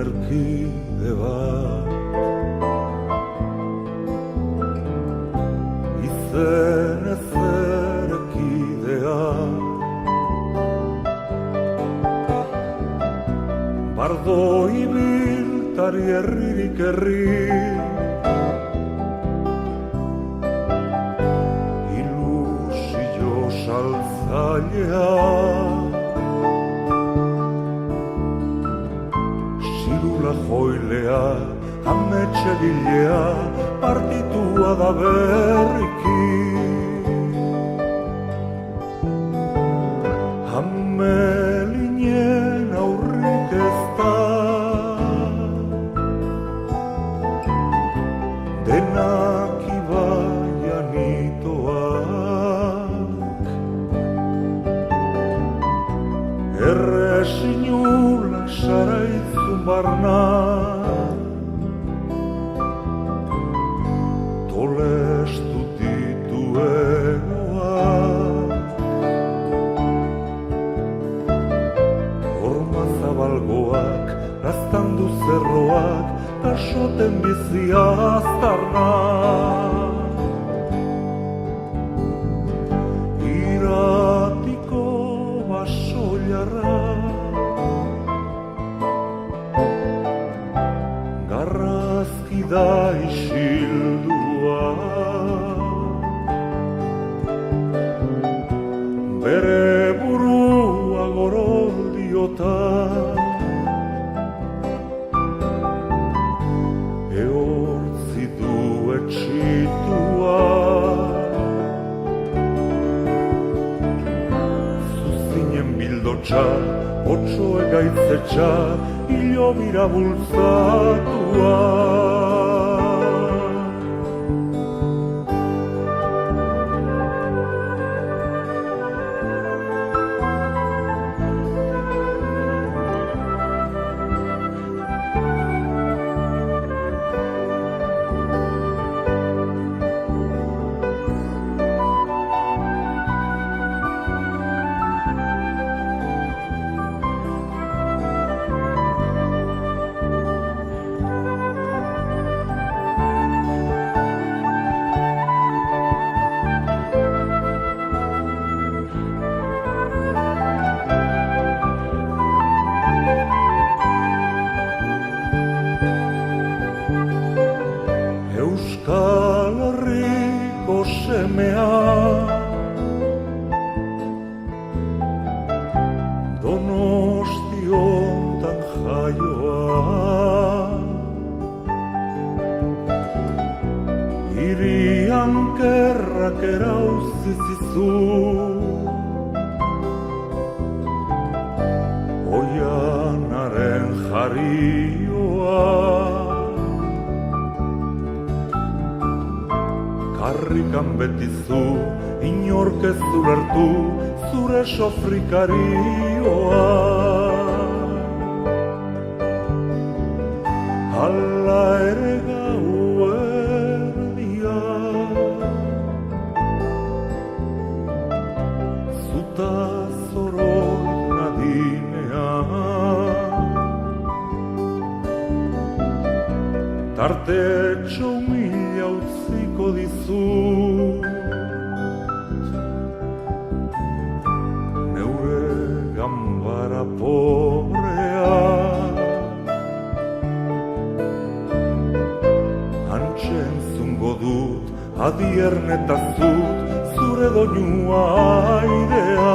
erkide bat. Izen ezer ekidea, bardo ibiltari herririk herri, ilusio saltzailea, sirula joilea, ametsegilea, partitua da berriki. Amelinen aurrik ez da, denak ibaian itoak, erresinula saraitzun barna, tolestu dituegoak, horma zabalgoak, gaztandu zerroak, tasoten bizia aztarna. Iratiko basoilarra, garrazki da isildua, bere burua goroldiota, ehortzi du etxitua. Zuzinen bildotxa, otso egaitzetxa, hilobira bultzatua. Euskal Herriko semea, Donostiontan jaioa, hirian gerrak erauzi zizu, oianaren jarioa. Karrikan betizu, inork ez ulertu, zure sofrikarioa. Hala ere gauerdia, zuta zorot nadinean, tartetxo mila utziko dizut, neure ganbara pobrea. Hantxe entzungo dut, adiernetazut, zure doinua airea.